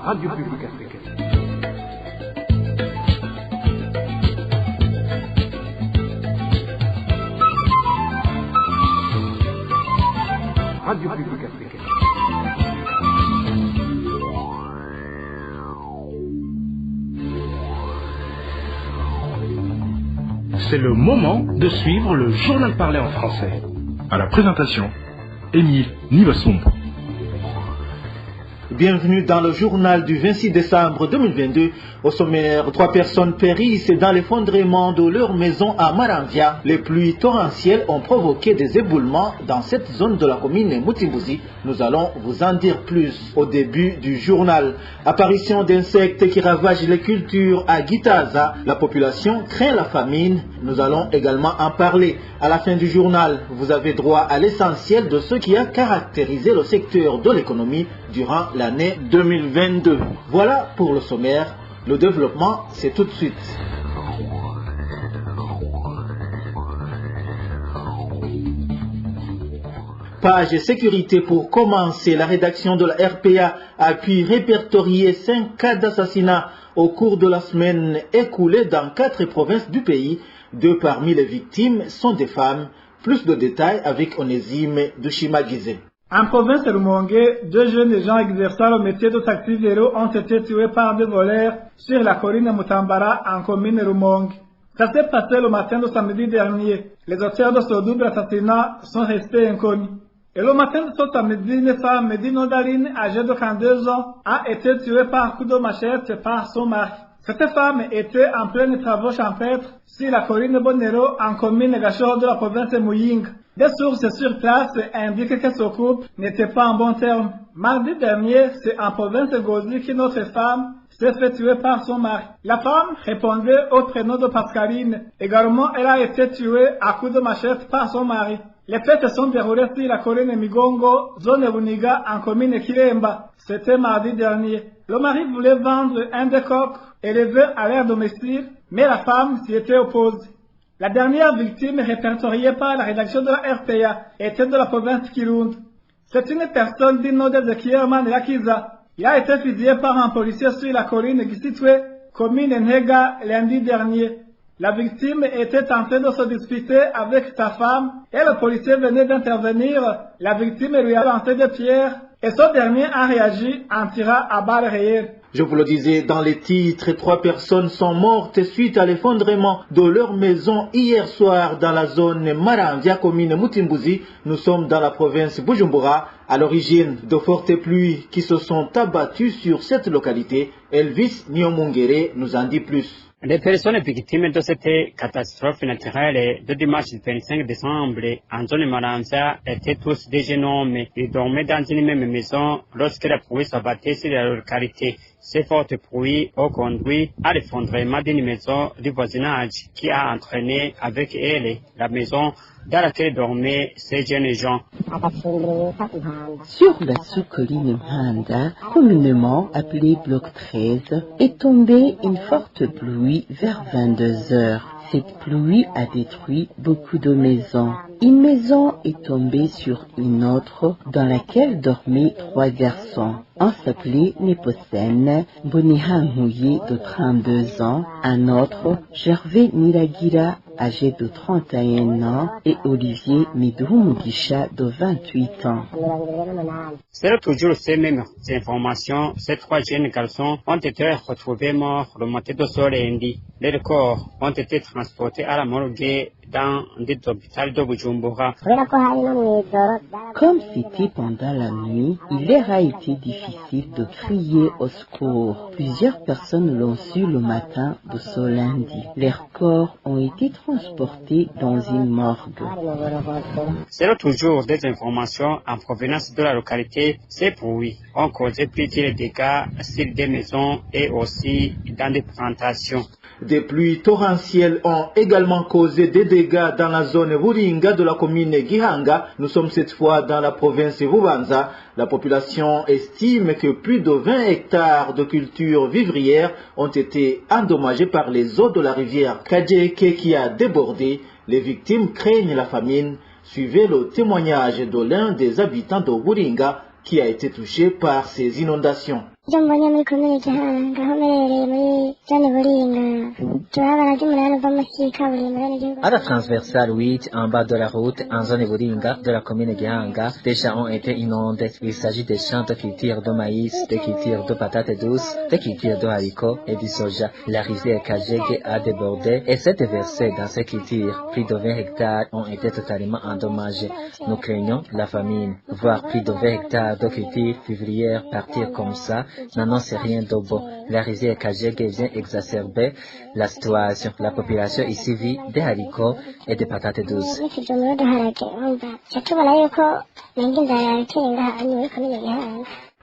Radio Publique Africaine. Radio Publique Africaine. C'est le moment de suivre le journal parlé en français. À la présentation, Émile Nivasumbo. Bienvenue dans le journal du 26 décembre 2022. Au sommaire, 3 personnes périssent dans l'effondrement de leur maison à Maranvia. Les pluies torrentielles ont provoqué des éboulements dans cette zone de la commune Mutimbuzi. Nous allons vous en dire plus au début du journal. Apparition d'insectes qui ravagent les cultures à Gitaza. La population craint la famine. Nous allons également en parler. À la fin du journal, vous avez droit à l'essentiel de ce qui a caractérisé le secteur de l'économie durant l'année 2022. Voilà pour le sommaire. Le développement, c'est tout de suite. Page sécurité pour commencer. La rédaction de la RPA a pu répertorier 5 cas d'assassinat au cours de la semaine écoulée dans 4 provinces du pays. 2 parmi les victimes sont des femmes. Plus de détails avec Onésime Dushimagize. En province de Rumongue, 2 jeunes gens exerçant le métier de taxi vélo ont été tués par des voleurs sur la colline Mutambara en commune Rumongue. Ça s'est passé le matin de samedi dernier. Les auteurs de ce double assassinat sont restés inconnus. Et le matin de ce samedi, une femme, Medino Daline, âgée de 42 ans, a été tuée par un coup de machette par son mari. Cette femme était en plein travaux champêtres sur la colline Bonero en commune Gachor de la province de Muyinga. Des sources sur place indiquent que ce couple n'était pas en bon terme. Mardi dernier, c'est en province de Gozi qu'une autre femme s'est fait tuer par son mari. La femme répondait au prénom de Pascaline. Également, elle a été tuée à coups de machette par son mari. Les fêtes se sont déroulées sur la colline Migongo, zone Buniga, en commune Kiremba. C'était mardi dernier. Le mari voulait vendre un des coqs élevés à l'air domestique, mais la femme s'y était opposée. La dernière victime répertoriée par la rédaction de la RPA était de la province de Kirundo. C'est une personne du nom d'Ezekiel Manelakiza. Il a été fusillé par un policier sur la colline Gisitwe, commune Nega, lundi dernier. La victime était en train de se disputer avec sa femme et le policier venait d'intervenir. La victime lui a lancé des pierres et ce dernier a réagi en tirant à balles réelles. Je vous le disais dans les titres, 3 personnes sont mortes suite à l'effondrement de leur maison hier soir dans la zone Maranvia, commune Mutimbuzi. Nous sommes dans la province Bujumbura, à l'origine de fortes pluies qui se sont abattues sur cette localité. Elvis Nyomungere nous en dit plus. Les personnes victimes de cette catastrophe naturelle de dimanche 25 décembre en zone Maranvia étaient tous des jeunes hommes. Ils dormaient dans une même maison lorsque la pluie s'abattait sur la localité. Ces fortes pluies ont conduit à l'effondrement d'une maison du voisinage qui a entraîné avec elle la maison dans laquelle dormaient ces jeunes gens. Sur la sous-colline Mhanda, communément appelée bloc 13, est tombée une forte pluie vers 22 heures. Cette pluie a détruit beaucoup de maisons. Une maison est tombée sur une autre dans laquelle dormaient 3 garçons. Un s'appelait Neposen Bonihamouye de 32 ans, un autre Gervais Niragira âgé de 31 ans et Olivier Midhumugisha de 28 ans. C'est toujours ces mêmes informations. Ces 3 jeunes garçons ont été retrouvés morts le matin de ce lundi. Leurs corps ont été transportés à la morgue dans des hôpitaux de Bujumbura. Comme c'était pendant la nuit, il leur a été difficile de crier au secours. Plusieurs personnes l'ont su le matin de ce lundi. Leurs corps ont été transportés dans une morgue. C'est toujours des informations en provenance de la localité. Ces pluies ont causé plusieurs dégâts sur des maisons et aussi dans des plantations. Des pluies torrentielles ont également causé des dégâts dans la zone Buringa de la commune Gihanga. Nous sommes cette fois dans la province Bubanza. La population estime que plus de 20 hectares de cultures vivrières ont été endommagés par les eaux de la rivière Kajeke qui a débordé. Les victimes craignent la famine. Suivez le témoignage de l'un des habitants de Buringa qui a été touché par ces inondations. À la transversale 8, en bas de la route, en zone Buringa, de la commune Gihanga, des champs ont été inondés. Il s'agit des champs de culture de maïs, de culture de patates douces, de culture de haricots et du soja. La rivière Kajege a débordé et s'est déversée dans ces cultures. Plus de 20 hectares ont été totalement endommagés. Nous craignons la famine. Voir plus de 20 hectares de culture vivrières partir comme ça n'annonce rien de bon. La rivière Kajege vient exacerber la situation. La population ici vit des haricots et des patates douces.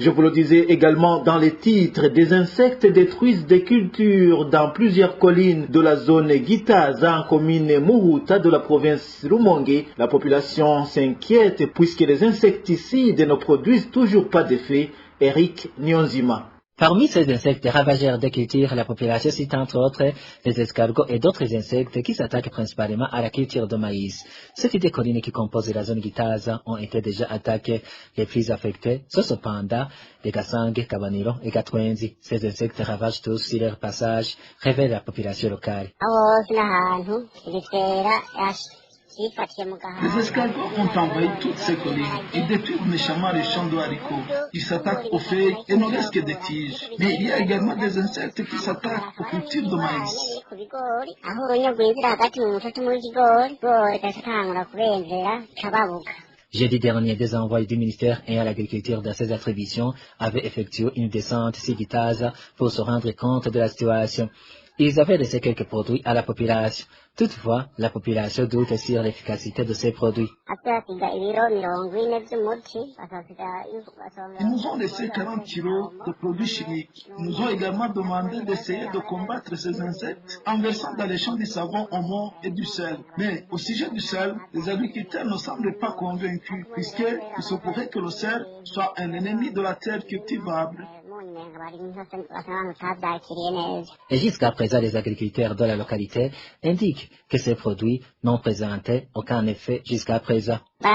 Je vous le disais également dans les titres, des insectes détruisent des cultures dans plusieurs collines de la zone Gitaza en commune Muhuta de la province Rumonge. La population s'inquiète puisque les insecticides ne produisent toujours pas d'effet. Eric Nyonzima. Parmi ces insectes ravageurs des cultures, la population cite entre autres les escargots et d'autres insectes qui s'attaquent principalement à la culture de maïs. Ces des collines qui composent la zone Gitaza ont été déjà attaquées. Les plus affectés sont cependant les Gassang, Kabaniro et Gatwenzi. Ces insectes ravagent tous sur leur passage, révèle la population locale. Les escargots ont envahi toutes ces collines. Ils détruisent méchamment les champs de haricots. Ils s'attaquent aux feuilles et ne restent que des tiges. Mais il y a également des insectes qui s'attaquent aux cultures de maïs. Jeudi dernier, des envoyés du ministère ayant l'agriculture dans ses attributions avaient effectué une descente sur Gitaza pour se rendre compte de la situation. Ils avaient laissé quelques produits à la population. Toutefois, la population doute sur l'efficacité de ces produits. Ils nous ont laissé 40 kilos de produits chimiques. Ils nous ont également demandé d'essayer de combattre ces insectes en versant dans les champs du savon, oignon et du sel. Mais au sujet du sel, les agriculteurs ne semblent pas convaincus puisqu'il se pourrait que le sel soit un ennemi de la terre cultivable. Et jusqu'à présent, les agriculteurs de la localité indiquent que ces produits n'ont présenté aucun effet jusqu'à présent. Ils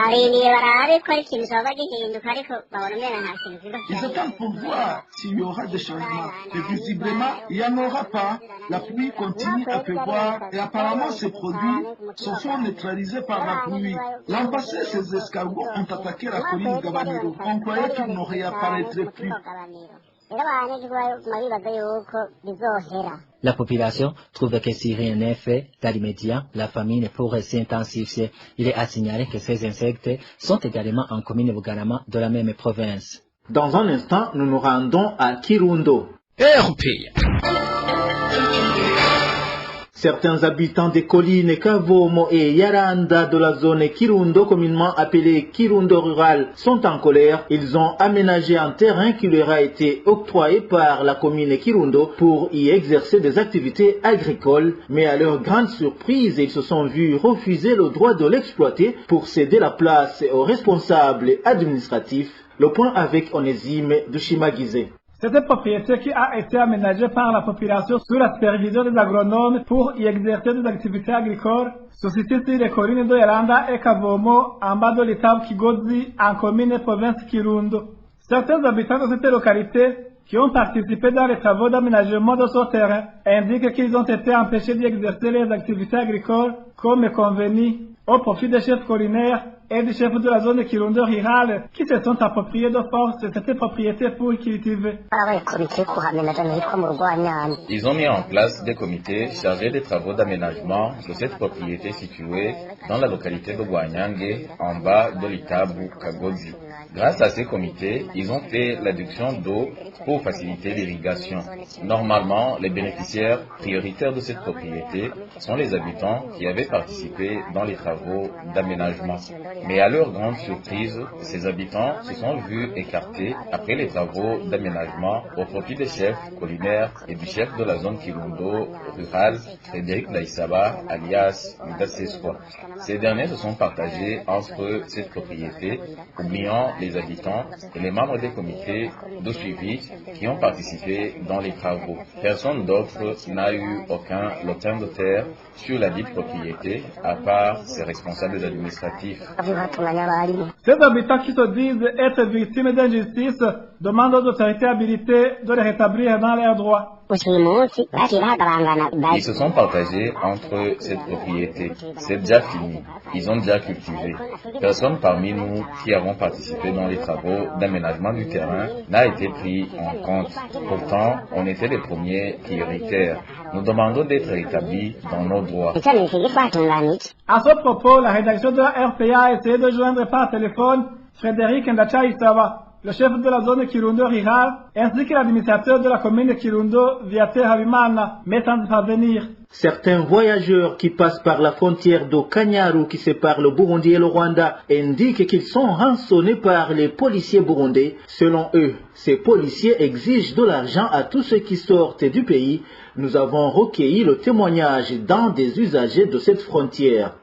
attendent pour voir s'il y aura des changements. Et visiblement, il n'y en aura pas. La pluie continue à pleuvoir et apparemment ces produits se font neutraliser par la pluie. L'an passé, ces escargots ont attaqué la colline Gabaniro. On croyait qu'ils ne réapparaîtraient plus. La population trouve que si rien n'est fait, dans l'immédiat, la famine pourrait s'intensifier. Il est à signaler que ces insectes sont également en commune Bugarama de la même province. Dans un instant, nous nous rendons à Kirundo. Certains habitants des collines Kavomo et Yaranda de la zone Kirundo, communément appelée Kirundo rural, sont en colère. Ils ont aménagé un terrain qui leur a été octroyé par la commune Kirundo pour y exercer des activités agricoles. Mais à leur grande surprise, ils se sont vus refuser le droit de l'exploiter pour céder la place aux responsables administratifs. Le point avec Onésime de Chimaguizé. Cette propriété qui a été aménagée par la population sous la supervision des agronomes pour y exercer des activités agricoles se situe sur les collines de Yaranda et Kavomo en bas de l'étang Kigozi en commune province Kirundo. Certains habitants de cette localité qui ont participé dans les travaux d'aménagement de ce terrain indiquent qu'ils ont été empêchés d'y exercer les activités agricoles comme convenu au profit des chefs collinaires et des chefs de la zone Kirundo rurale qui se sont appropriés de force cette propriété pour cultiver. Ils ont mis en place des comités chargés des travaux d'aménagement de cette propriété située dans la localité de Gwanyange, en bas de l'Itabu Kagozi. Grâce à ces comités, ils ont fait l'adduction d'eau pour faciliter l'irrigation. Normalement, les bénéficiaires prioritaires de cette propriété sont les habitants qui avaient participé dans les travaux d'aménagement. Mais à leur grande surprise, ces habitants se sont vus écartés après les travaux d'aménagement au profit des chefs collinaires et du chef de la zone Kirundo rurale, Frédéric Laïsaba, alias Udaseswa. Ces derniers se sont partagés entre cette propriété, oubliant les habitants et les membres des comités de suivi qui ont participé dans les travaux. Personne d'autre n'a eu aucun lopin de terre sur la dite propriété, à part ses responsables administratifs. Ces habitants qui se disent être victimes d'injustice demandent aux autorités habilitées de les rétablir dans leurs droits. Ils se sont partagés entre cette propriété. C'est déjà fini. Ils ont déjà cultivé. Personne parmi nous qui avons participé dans les travaux d'aménagement du terrain n'a été pris en compte. Pourtant, on était les premiers prioritaires. Nous demandons d'être rétablis dans nos droits. À ce propos, la rédaction de la RPA a essayé de joindre par téléphone Frédéric Ndacha Isawa, le chef de la zone Kirundo Riral, ainsi que l'administrateur de la commune de Kirundo, Viater Habimana, mais sans parvenir. Certains voyageurs qui passent par la frontière de Kanyaru qui sépare le Burundi et le Rwanda indiquent qu'ils sont rançonnés par les policiers burundais. Selon eux, ces policiers exigent de l'argent à tous ceux qui sortent du pays. Nous avons recueilli le témoignage d'un des usagers de cette frontière.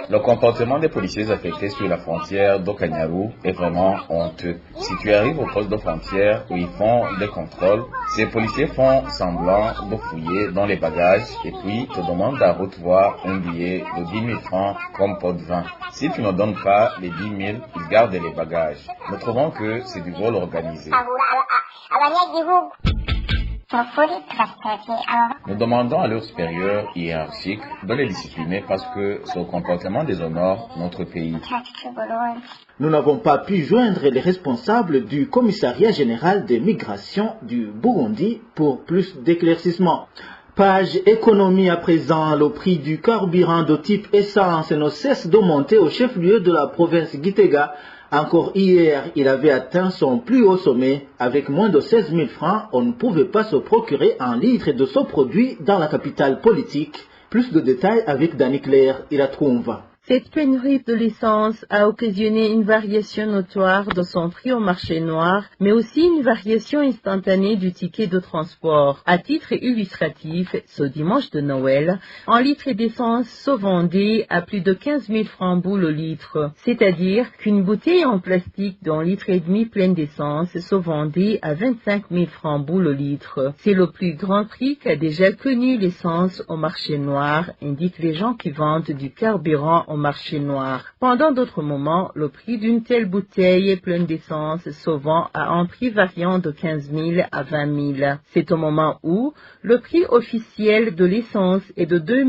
Le comportement des policiers affectés sur la frontière d'Okanyaru est vraiment honteux. Si tu arrives au poste de frontière où ils font des contrôles, ces policiers font semblant de fouiller dans les bagages et puis te demandent à recevoir un billet de 10 000 francs comme pot de vin. Si tu ne donnes pas les 10 000, ils gardent les bagages. Nous trouvons que c'est du vol organisé. Nous demandons à leurs supérieurs hiérarchiques de les discipliner parce que ce comportement déshonore notre pays. Nous n'avons pas pu joindre les responsables du commissariat général des migrations du Burundi pour plus d'éclaircissements. Page économie à présent, le prix du carburant de type essence ne cesse de monter au chef-lieu de la province Gitega. Encore hier, il avait atteint son plus haut sommet. Avec moins de 16 000 francs, on ne pouvait pas se procurer un litre de ce produit dans la capitale politique. Plus de détails avec Danny Claire, il la trouve. Cette pénurie de l'essence a occasionné une variation notoire de son prix au marché noir, mais aussi une variation instantanée du ticket de transport. À titre illustratif, ce dimanche de Noël, un litre d'essence se vendait à plus de 15 000 francs boule au litre, c'est-à-dire qu'une bouteille en plastique d'un litre et demi pleine d'essence se vendait à 25 000 francs boule au litre. C'est le plus grand prix qu'a déjà connu l'essence au marché noir, indiquent les gens qui vendent du carburant au marché noir. Pendant d'autres moments, le prix d'une telle bouteille pleine d'essence se vend à un prix variant de 15 000 à 20 000. C'est au moment où le prix officiel de l'essence est de 2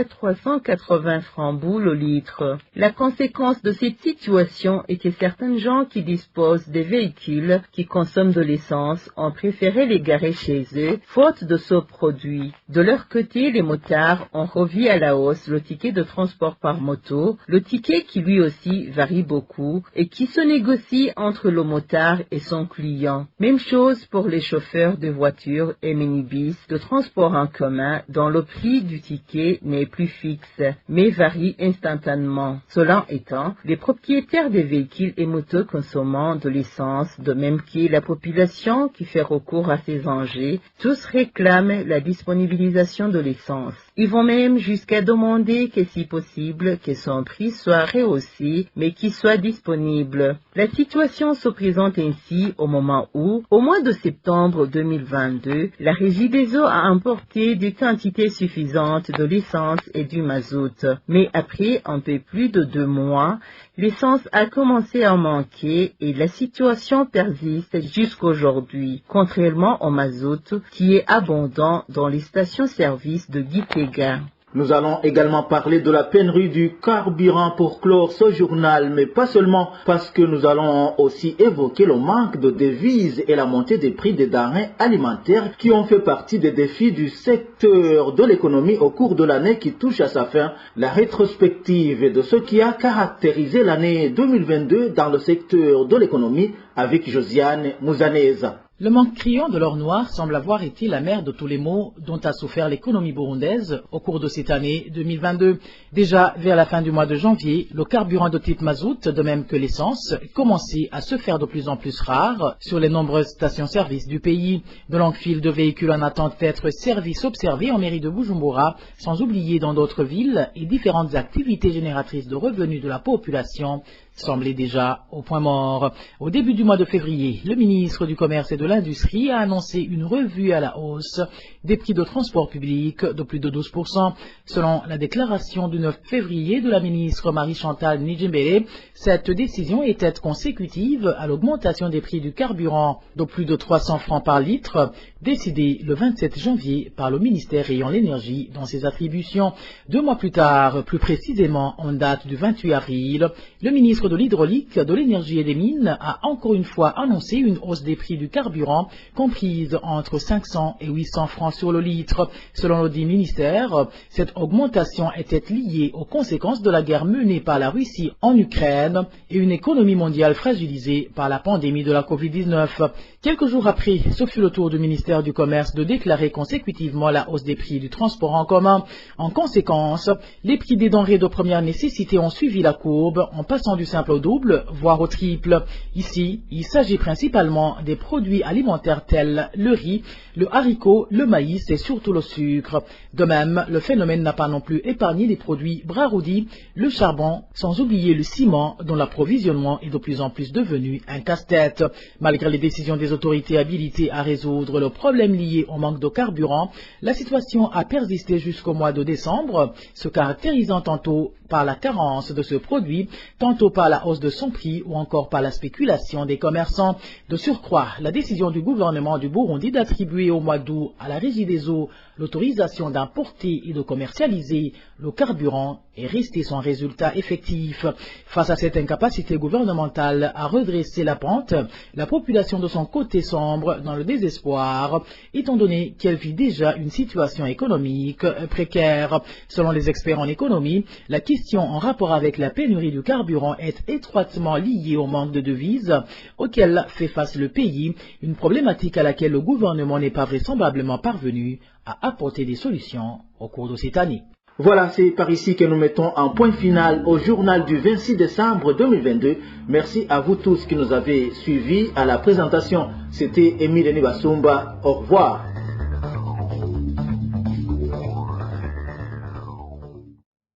380 francs boule au litre. La conséquence de cette situation est que certains gens qui disposent des véhicules qui consomment de l'essence ont préféré les garer chez eux, faute de ce produit. De leur côté, les motards ont revu à la hausse le ticket de transport par moto, le ticket qui lui aussi varie beaucoup et qui se négocie entre le motard et son client. Même chose pour les chauffeurs de voitures et minibus de transport en commun dont le prix du ticket n'est plus fixe, mais varie instantanément. Cela étant, les propriétaires des véhicules et motos consommant de l'essence, de même que la population qui fait recours à ces engins, tous réclament la disponibilisation de l'essence. Ils vont même jusqu'à demander que si possible, que son prix soit rehaussé, mais qu'il soit disponible. La situation se présente ainsi au moment où, au mois de septembre 2022, la Régie des eaux a importé des quantités suffisantes de l'essence et du mazout. Mais après un peu plus de 2 mois, l'essence a commencé à manquer et la situation persiste jusqu'aujourd'hui, contrairement au mazout qui est abondant dans les stations-service de Gitega. Nous allons également parler de la pénurie du carburant pour clore ce journal, mais pas seulement, parce que nous allons aussi évoquer le manque de devises et la montée des prix des denrées alimentaires qui ont fait partie des défis du secteur de l'économie au cours de l'année qui touche à sa fin. La rétrospective de ce qui a caractérisé l'année 2022 dans le secteur de l'économie avec Josiane Mouzaneza. Le manque criant de l'or noir semble avoir été la mère de tous les maux dont a souffert l'économie burundaise au cours de cette année 2022. Déjà, vers la fin du mois de janvier, le carburant de type mazout, de même que l'essence, commençait à se faire de plus en plus rare sur les nombreuses stations-service du pays. De longues files de véhicules en attente d'être observés en mairie de Bujumbura, sans oublier dans d'autres villes et différentes activités génératrices de revenus de la population. semblait déjà au point mort. Au début du mois de février, le ministre du Commerce et de l'Industrie a annoncé une revue à la hausse des prix de transport public de plus de 12%. Selon la déclaration du 9 février de la ministre Marie-Chantal Nidjimbele, cette décision était consécutive à l'augmentation des prix du carburant de plus de 300 francs par litre, décidée le 27 janvier par le ministère ayant l'énergie dans ses attributions. 2 mois plus tard, plus précisément en date du 28 avril, le ministre de l'Hydraulique, de l'Énergie et des Mines a encore une fois annoncé une hausse des prix du carburant comprise entre 500 et 800 francs sur le litre. Selon le dit ministère, cette augmentation était liée aux conséquences de la guerre menée par la Russie en Ukraine et une économie mondiale fragilisée par la pandémie de la Covid-19. Quelques jours après, ce fut le tour du ministère du Commerce de déclarer consécutivement la hausse des prix du transport en commun. En conséquence, les prix des denrées de première nécessité ont suivi la courbe en passant du simple au double, voire au triple. Ici, il s'agit principalement des produits alimentaires tels le riz, le haricot, le maïs et surtout le sucre. De même, le phénomène n'a pas non plus épargné les produits braroudis, le charbon, sans oublier le ciment dont l'approvisionnement est de plus en plus devenu un casse-tête. Malgré les décisions des autorités habilitées à résoudre le problème lié au manque de carburant, la situation a persisté jusqu'au mois de décembre, se caractérisant tantôt par la carence de ce produit, tantôt par la hausse de son prix ou encore par la spéculation des commerçants. De surcroît, la décision du gouvernement du Burundi d'attribuer au mois d'août à la Régie des eaux l'autorisation d'importer et de commercialiser le carburant est restée sans résultat effectif. Face à cette incapacité gouvernementale à redresser la pente, la population de son côté sombre dans le désespoir, étant donné qu'elle vit déjà une situation économique précaire. Selon les experts en économie, la question en rapport avec la pénurie du carburant est étroitement liée au manque de devises auquel fait face le pays, une problématique à laquelle le gouvernement n'est pas vraisemblablement parvenu à apporter des solutions au cours de cette année. Voilà, c'est par ici que nous mettons un point final au journal du 26 décembre 2022. Merci à vous tous qui nous avez suivis à la présentation. C'était Émile Nibasumba. Au revoir.